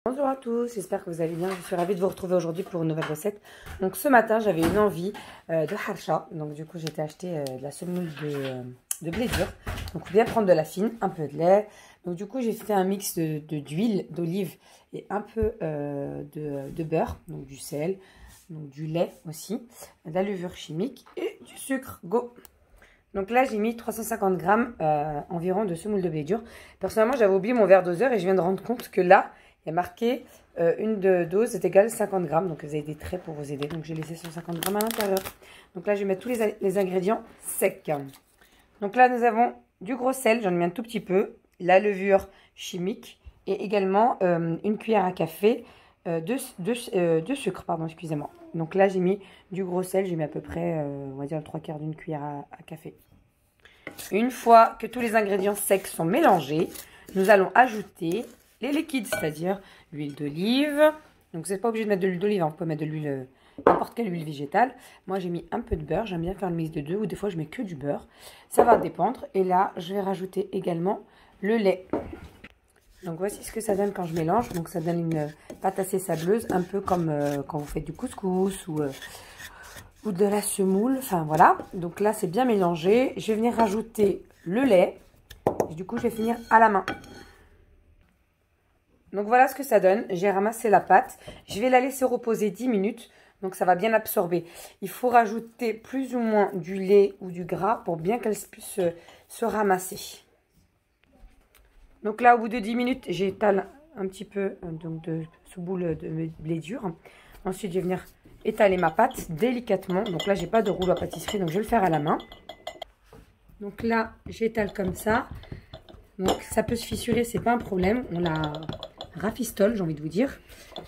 Bonjour à tous, j'espère que vous allez bien. Je suis ravie de vous retrouver aujourd'hui pour une nouvelle recette. Donc ce matin, j'avais une envie de harcha. Donc du coup, j'ai été acheter de la semoule de blé dur. Donc bien prendre de la fine, un peu de lait. Donc du coup, j'ai fait un mix d'huile, d'olive et un peu de beurre. Donc du sel, donc du lait aussi, de la levure chimique et du sucre. Go! Donc là, j'ai mis 350 grammes environ de semoule de blé dur. Personnellement, j'avais oublié mon verre doseur et je viens de rendre compte que là, il y a marqué une dose est égale 50 grammes. Donc, vous avez des traits pour vous aider. Donc, j'ai laissé 150 grammes à l'intérieur. Donc là, je vais mettre tous les ingrédients secs. Donc là, nous avons du gros sel. J'en ai mis un tout petit peu. La levure chimique. Et également une cuillère à café de sucre. Pardon, excusez-moi. Donc là, j'ai mis du gros sel. J'ai mis à peu près, on va dire, le 3/4 d'une cuillère à café. Une fois que tous les ingrédients secs sont mélangés, nous allons ajouter les liquides, c'est-à-dire l'huile d'olive. Donc, vous n'êtes pas obligé de mettre de l'huile d'olive, hein. Vous pouvez mettre de l'huile, n'importe quelle huile végétale. Moi, j'ai mis un peu de beurre. J'aime bien faire le mix de deux ou des fois, je mets que du beurre. Ça va dépendre. Et là, je vais rajouter également le lait. Donc, voici ce que ça donne quand je mélange. Donc, ça donne une pâte assez sableuse, un peu comme quand vous faites du couscous ou de la semoule. Enfin, voilà. Donc là, c'est bien mélangé. Je vais venir rajouter le lait. Et du coup, je vais finir à la main. Donc voilà ce que ça donne. J'ai ramassé la pâte. Je vais la laisser reposer 10 minutes. Donc ça va bien absorber. Il faut rajouter plus ou moins du lait ou du gras pour bien qu'elle puisse se ramasser. Donc là, au bout de 10 minutes, j'étale un petit peu donc de ce boule de blé dur. Ensuite, je vais venir étaler ma pâte délicatement. Donc là, j'ai pas de rouleau à pâtisserie, donc je vais le faire à la main. Donc là, j'étale comme ça. Donc ça peut se fissurer, c'est pas un problème. On la rafistole, j'ai envie de vous dire.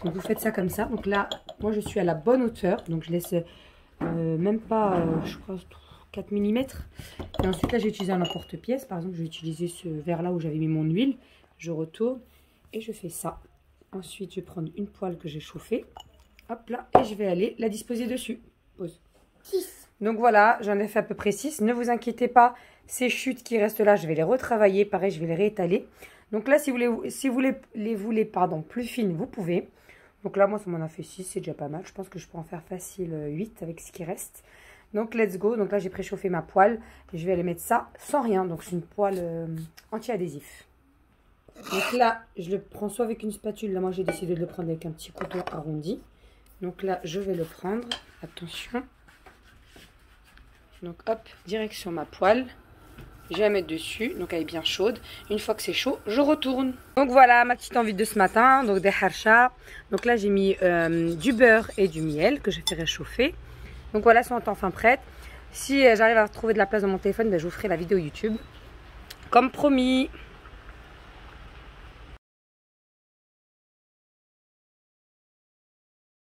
Donc vous faites ça comme ça. Donc là, moi je suis à la bonne hauteur. Donc je laisse même pas, je crois, 4 mm. Et ensuite là, j'ai utilisé un emporte-pièce. Par exemple, je vais utiliser ce verre là où j'avais mis mon huile. Je retourne et je fais ça. Ensuite, je vais prendre une poêle que j'ai chauffée. Hop là, et je vais aller la disposer dessus. Pause. 6. Donc voilà, j'en ai fait à peu près 6. Ne vous inquiétez pas, ces chutes qui restent là, je vais les retravailler. Pareil, je vais les réétaler. Donc là, si vous les voulez plus fines, vous pouvez. Donc là, moi, ça m'en a fait 6, c'est déjà pas mal. Je pense que je peux en faire facile 8 avec ce qui reste. Donc, let's go. Donc là, j'ai préchauffé ma poêle. Et je vais aller mettre ça sans rien. Donc, c'est une poêle anti-adhésif. Donc là, je le prends soit avec une spatule. Là, moi, j'ai décidé de le prendre avec un petit couteau arrondi. Donc là, je vais le prendre. Attention. Donc, hop, direction ma poêle. Je vais la mettre dessus, donc elle est bien chaude. Une fois que c'est chaud, je retourne. Donc voilà ma petite envie de ce matin, donc des harcha. Donc là j'ai mis du beurre et du miel que j'ai fait réchauffer. Donc voilà, elles sont enfin prêtes. Si j'arrive à trouver de la place dans mon téléphone, ben, je vous ferai la vidéo YouTube. Comme promis.